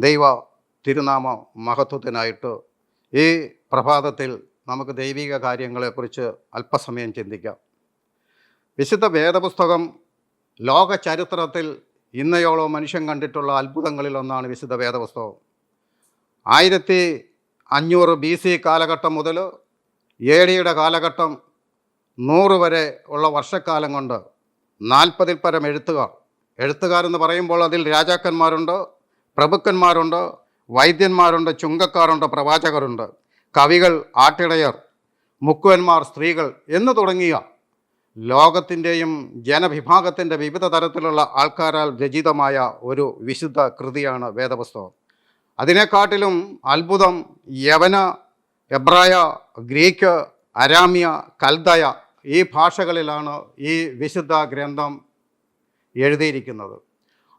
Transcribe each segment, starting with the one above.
ദൈവ തിരുനാമ മഹത്വത്തിനായിട്ട് ഈ പ്രഭാതത്തിൽ നമുക്ക് ദൈവിക കാര്യങ്ങളെക്കുറിച്ച് അല്പസമയം ചിന്തിക്കാം. വിശുദ്ധ വേദപുസ്തകം ലോക ചരിത്രത്തിൽ ഇന്നയോളം മനുഷ്യൻ കണ്ടിട്ടുള്ള അത്ഭുതങ്ങളിലൊന്നാണ് വിശുദ്ധ വേദപുസ്തകം. 1500 BC കാലഘട്ടം മുതൽ AD കാലഘട്ടം 100 വരെ ഉള്ള വർഷക്കാലം കൊണ്ട് 40-ൽ പരം എഴുത്തുകാരെന്ന് പറയുമ്പോൾ അതിൽ രാജാക്കന്മാരുണ്ട്, പ്രഭുക്കന്മാരുണ്ട്, വൈദ്യന്മാരുണ്ട്, ചുങ്കക്കാരുണ്ട്, പ്രവാചകരുണ്ട്, കവികൾ, ആട്ടിടയർ, മുക്കുവന്മാർ, സ്ത്രീകൾ എന്ന് തുടങ്ങിയ ലോകത്തിൻ്റെയും ജനവിഭാഗത്തിൻ്റെ വിവിധ തരത്തിലുള്ള ആൾക്കാരാൽ രചിതമായ ഒരു വിശുദ്ധ കൃതിയാണ് വേദപുസ്തകം. അതിനെക്കാട്ടിലും അത്ഭുതം യവന, എബ്രായ, ഗ്രീക്ക്, അരാമ്യ, കൽദയ ഈ ഭാഷകളിലാണ് ഈ വിശുദ്ധ ഗ്രന്ഥം എഴുതിയിരിക്കുന്നത്.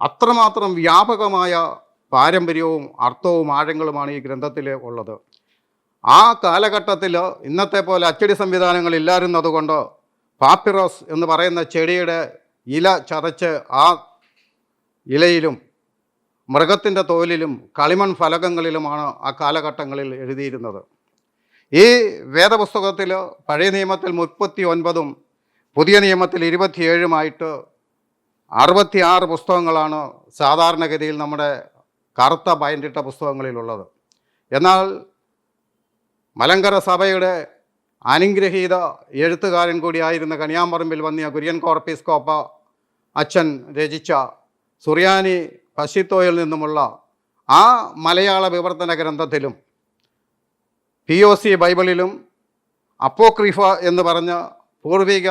അത്രമാത്രം വ്യാപകമായ പാരമ്പര്യവും അർത്ഥവും ആഴങ്ങളുമാണ് ഈ ഗ്രന്ഥത്തിൽ ഉള്ളത്. ആ കാലഘട്ടത്തിൽ ഇന്നത്തെ പോലെ അച്ചടി സംവിധാനങ്ങൾ ഇല്ലായിരുന്നതുകൊണ്ട് പാപ്പിറസ് എന്ന് പറയുന്ന ചെടിയുടെ ഇല ചതച്ച് ആ ഇലയിലും മൃഗത്തിൻ്റെ തോലിലും കളിമൺ ഫലകങ്ങളിലുമാണ് ആ കാലഘട്ടങ്ങളിൽ എഴുതിയിരുന്നത്. ഈ വേദപുസ്തകത്തിൽ പഴയ നിയമത്തിൽ 39-ഉം പുതിയ നിയമത്തിൽ 27-ഉമായിട്ട് 66 പുസ്തകങ്ങളാണ് സാധാരണഗതിയിൽ നമ്മുടെ കറുത്ത ബൈൻഡിട്ട പുസ്തകങ്ങളിലുള്ളത്. എന്നാൽ മലങ്കര സഭയുടെ അനുഗ്രഹീത എഴുത്തുകാരൻ കൂടിയായിരുന്ന കണിയാമ്പറമ്പിൽ വന്നിയ കുര്യൻ കോർപ്പിസ്കോപ്പ അച്ഛൻ രചിച്ച സുറിയാനി പശിത്തോയിൽ നിന്നുമുള്ള ആ മലയാള വിവർത്തന ഗ്രന്ഥത്തിലും POC ബൈബിളിലും അപ്പോക്രിഫ എന്ന് പറഞ്ഞ പൂർവിക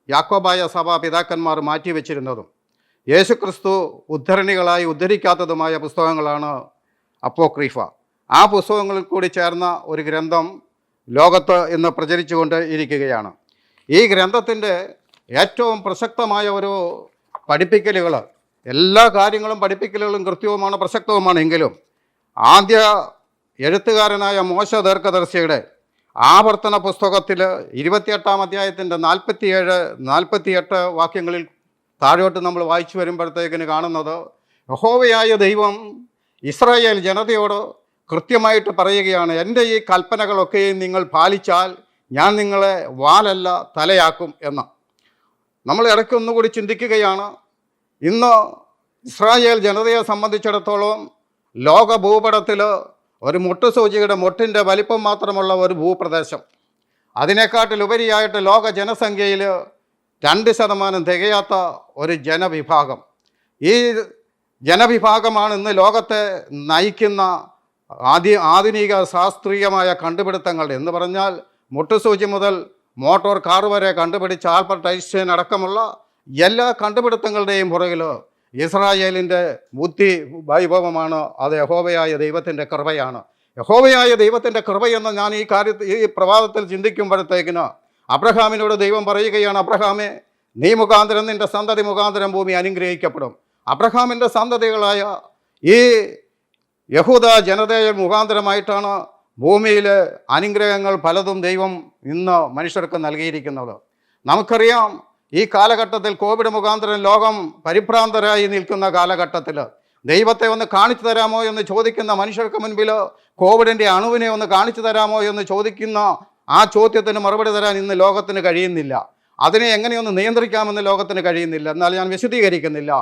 യാക്കോബായ സഭാ പിതാക്കന്മാർ മാറ്റിവെച്ചിരുന്നതും യേശുക്രിസ്തു ഉദ്ധരണികളായി ഉദ്ധരിക്കാത്തതുമായ പുസ്തകങ്ങളാണ് അപ്പോക്രിഫ. ആ പുസ്തകങ്ങളിൽ കൂടി ചേർന്ന ഒരു ഗ്രന്ഥം ലോകത്ത് ഇന്ന് പ്രചരിച്ചുകൊണ്ട് ഇരിക്കുകയാണ്. ഈ ഗ്രന്ഥത്തിൻ്റെ ഏറ്റവും പ്രസക്തമായ ഒരു പഠിപ്പിക്കലുകൾ, എല്ലാ കാര്യങ്ങളും പഠിപ്പിക്കലുകളും കൃത്യവുമാണ്, പ്രസക്തവുമാണ്. എങ്കിലും ആദ്യ എഴുത്തുകാരനായ മോശ ദീർഘദർശിയുടെ ആവർത്തന പുസ്തകത്തിൽ 28-ാം അധ്യായത്തിൻ്റെ 47-48 വാക്യങ്ങളിൽ താഴോട്ട് നമ്മൾ വായിച്ചു വരുമ്പോഴത്തേക്കിന് കാണുന്നത്, യഹോവയായ ദൈവം ഇസ്രായേൽ ജനതയോട് കൃത്യമായിട്ട് പറയുകയാണ്, എൻ്റെ ഈ കൽപ്പനകളൊക്കെയും നിങ്ങൾ പാലിച്ചാൽ ഞാൻ നിങ്ങളെ വാലല്ല തലയാക്കും എന്ന്. നമ്മൾ ഇടയ്ക്ക് ഒന്നുകൂടി ചിന്തിക്കുകയാണ്, ഇന്ന് ഇസ്രായേൽ ജനതയെ സംബന്ധിച്ചിടത്തോളം ലോക ഭൂപടത്തിൽ ഒരു മുട്ടുസൂചിയുടെ മുട്ടിൻ്റെ വലിപ്പം മാത്രമുള്ള ഒരു ഭൂപ്രദേശം, അതിനെക്കാട്ടിലുപരിയായിട്ട് ലോക ജനസംഖ്യയിൽ 2% തികയാത്ത ഒരു ജനവിഭാഗം. ഈ ജനവിഭാഗമാണ് ഇന്ന് ലോകത്തെ നയിക്കുന്ന ആധുനിക ശാസ്ത്രീയമായ കണ്ടുപിടുത്തങ്ങൾ എന്ന് പറഞ്ഞാൽ മുട്ടുസൂചി മുതൽ മോട്ടോർ കാർ വരെ കണ്ടുപിടിച്ച ആൽബർട്ട് ഐൻസ്റ്റൈൻ അടക്കമുള്ള എല്ലാ കണ്ടുപിടുത്തങ്ങളുടെയും പുറകിൽ ഇസ്രായേലിൻ്റെ ബുദ്ധി വൈഭവമാണ്. അത് യഹോവയായ ദൈവത്തിൻ്റെ കൃപയാണ്. യഹോവയായ ദൈവത്തിൻ്റെ കൃപയെന്ന് ഞാൻ ഈ പ്രഭാതത്തിൽ ചിന്തിക്കുമ്പോഴത്തേക്കിന് അബ്രഹാമിനോട് ദൈവം പറയുകയാണ്, അബ്രഹാമേ, നീ മുഖാന്തരം നിൻ്റെ സന്തതി മുഖാന്തരം ഭൂമി അനുഗ്രഹിക്കപ്പെടും. അബ്രഹാമിൻ്റെ സന്തതികളായ ഈ യഹൂദ ജനതയെ മുഖാന്തരമായിട്ടാണ് ഭൂമിയിലെ അനുഗ്രഹങ്ങൾ പലതും ദൈവം ഇന്ന് മനുഷ്യർക്ക് നൽകിയിരിക്കുന്നത്. നമുക്കറിയാം, ഈ കാലഘട്ടത്തിൽ കോവിഡ് മുഖാന്തരം ലോകം പരിഭ്രാന്തരായി നിൽക്കുന്ന കാലഘട്ടത്തിൽ ദൈവത്തെ ഒന്ന് കാണിച്ചു തരാമോ എന്ന് ചോദിക്കുന്ന മനുഷ്യർക്ക് മുൻപിൽ കോവിഡിൻ്റെ അണുവിനെ ഒന്ന് കാണിച്ചു തരാമോ എന്ന് ചോദിക്കുന്ന ആ ചോദ്യത്തിന് മറുപടി തരാൻ ഇന്ന് ലോകത്തിന് കഴിയുന്നില്ല. അതിനെ എങ്ങനെയൊന്ന് നിയന്ത്രിക്കാമെന്ന് ലോകത്തിന് കഴിയുന്നില്ല. എന്നാൽ ഞാൻ വിശദീകരിക്കുന്നില്ല.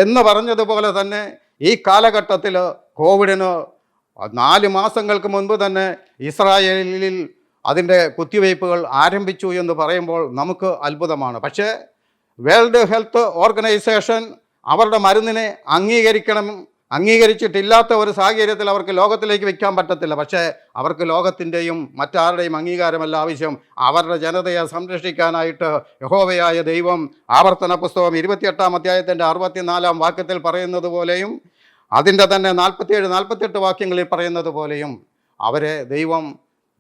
എന്ന് പറഞ്ഞതുപോലെ തന്നെ ഈ കാലഘട്ടത്തിൽ കോവിഡിന് 4 മാസങ്ങൾക്ക് മുൻപ് തന്നെ ഇസ്രായേലിൽ അതിൻ്റെ കുത്തിവയ്പ്പുകൾ ആരംഭിച്ചു എന്ന് പറയുമ്പോൾ നമുക്ക് അത്ഭുതമാണ്. പക്ഷേ വേൾഡ് ഹെൽത്ത് ഓർഗനൈസേഷൻ അവരുടെ മരുന്നിനെ അംഗീകരിച്ചിട്ടില്ലാത്ത ഒരു സാഹചര്യത്തിൽ അവർക്ക് ലോകത്തിലേക്ക് വയ്ക്കാൻ പറ്റത്തില്ല. പക്ഷേ അവർക്ക് ലോകത്തിൻ്റെയും മറ്റാരുടെയും അംഗീകാരമല്ല ആവശ്യം. അവരുടെ ജനതയെ സംരക്ഷിക്കാനായിട്ട് യഹോവയായ ദൈവം ആവർത്തന പുസ്തകം 28-ാം അധ്യായത്തിൻ്റെ 64-ാം വാക്യത്തിൽ പറയുന്നത് പോലെയും അതിൻ്റെ തന്നെ 47-48 വാക്യങ്ങളിൽ പറയുന്നത് പോലെയും അവരെ ദൈവം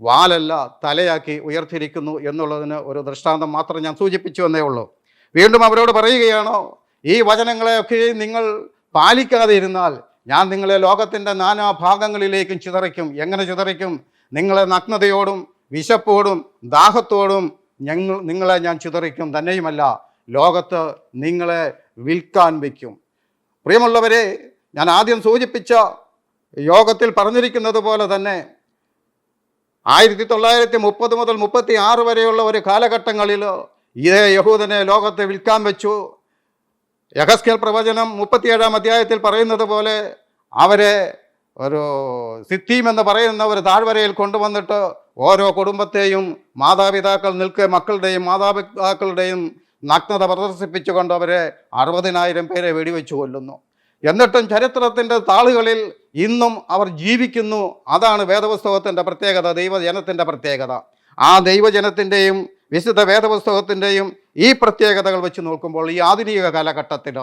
വാലല്ല തലയാക്കി ഉയർത്തിയിരിക്കുന്നു എന്നുള്ളതിന് ഒരു ദൃഷ്ടാന്തം മാത്രം ഞാൻ സൂചിപ്പിച്ചു എന്നേ ഉള്ളൂ. വീണ്ടും അവരോട് പറയുകയാണോ, ഈ വചനങ്ങളെയൊക്കെ നിങ്ങൾ പാലിക്കാതെ ഇരുന്നാൽ ഞാൻ നിങ്ങളെ ലോകത്തിൻ്റെ നാനാ ഭാഗങ്ങളിലേക്കും ചിതറിക്കും. എങ്ങനെ ചിതറിക്കും? നിങ്ങളെ നഗ്നതയോടും വിശപ്പോടും ദാഹത്തോടും നിങ്ങളെ ഞാൻ ചിതറിക്കും. തന്നെയുമല്ല, ലോകത്ത് നിങ്ങളെ വിൽക്കാൻ വയ്ക്കും. പ്രിയമുള്ളവരെ, ഞാൻ ആദ്യം സൂചിപ്പിച്ച യോഗത്തിൽ പറഞ്ഞിരിക്കുന്നത് പോലെ തന്നെ 1930 മുതൽ 36 വരെയുള്ള ഒരു കാലഘട്ടങ്ങളിൽ ഇതേ യഹൂദനെ ലോകത്തെ വിൽക്കാൻ വെച്ചു. യെഹെസ്കേൽ പ്രവചനം 37 അധ്യായത്തിൽ പറയുന്നത് പോലെ അവരെ ഒരു സിത്തീം എന്ന് പറയുന്ന ഒരു താഴ്വരയിൽ കൊണ്ടുവന്നിട്ട് ഓരോ കുടുംബത്തെയും മാതാപിതാക്കൾ നിൽക്കെ മക്കളുടെയും മാതാപിതാക്കളുടെയും നഗ്നത പ്രദർശിപ്പിച്ചുകൊണ്ട് അവരെ 60,000 പേരെ വെടിവെച്ചു കൊല്ലുന്നു. എന്നിട്ടും ചരിത്രത്തിൻ്റെ താളുകളിൽ ഇന്നും അവർ ജീവിക്കുന്നു. അതാണ് വേദപുസ്തകത്തിൻ്റെ പ്രത്യേകത, ദൈവജനത്തിൻ്റെ പ്രത്യേകത. ആ ദൈവജനത്തിൻ്റെയും വിശുദ്ധ വേദപുസ്തകത്തിൻ്റെയും ഈ പ്രത്യേകതകൾ വെച്ച് നോക്കുമ്പോൾ ഈ ആധുനിക കാലഘട്ടത്തിൽ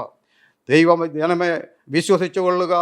ദൈവജനമെ വിശ്വസിച്ചുകൊള്ളുക,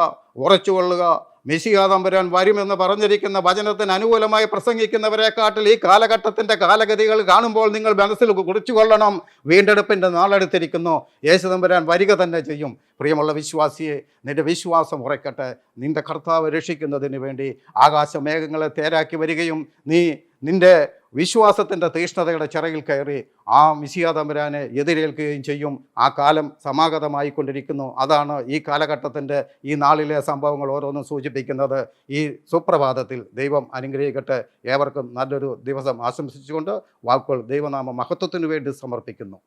ഉറച്ചുകൊള്ളുക, മെശിഹാ തമ്പുരാൻ വരുമെന്ന് പറഞ്ഞിരിക്കുന്ന വചനത്തിന് അനുകൂലമായി പ്രസംഗിക്കുന്നവരെക്കാട്ടിൽ ഈ കാലഘട്ടത്തിൻ്റെ കാലഗതികൾ കാണുമ്പോൾ നിങ്ങൾ മനസ്സിൽ കുറിച്ചുകൊള്ളണം, വീണ്ടെടുപ്പിൻ്റെ നാളെടുത്തിരിക്കുന്നു. യേശു തമ്പുരാൻ വരിക തന്നെ ചെയ്യും. പ്രിയമുള്ള വിശ്വാസിയെ, നിന്റെ വിശ്വാസം ഉറയ്ക്കട്ടെ. നിന്റെ കർത്താവ് രക്ഷിക്കുന്നതിന് വേണ്ടി ആകാശമേഘങ്ങളെ തേരാക്കി വരികയും നീ നിന്റെ വിശ്വാസത്തിൻ്റെ തീഷ്ണതയുടെ ചിറകിൽ കയറി ആ മിശിഹാ തമ്പുരാനെ എതിരേൽക്കുകയും ചെയ്യും. ആ കാലം സമാഗതമായിക്കൊണ്ടിരിക്കുന്നു. അതാണ് ഈ കാലഘട്ടത്തിൻ്റെ ഈ നാളിലെ സംഭവങ്ങൾ ഓരോന്നും സൂചിപ്പിക്കുന്നത്. ഈ സുപ്രഭാതത്തിൽ ദൈവം അനുഗ്രഹിക്കട്ടെ. ഏവർക്കും നല്ലൊരു ദിവസം ആശംസിച്ചുകൊണ്ട് വാക്കുകൾ ദൈവനാമ മഹത്വത്തിനു വേണ്ടി സമർപ്പിക്കുന്നു.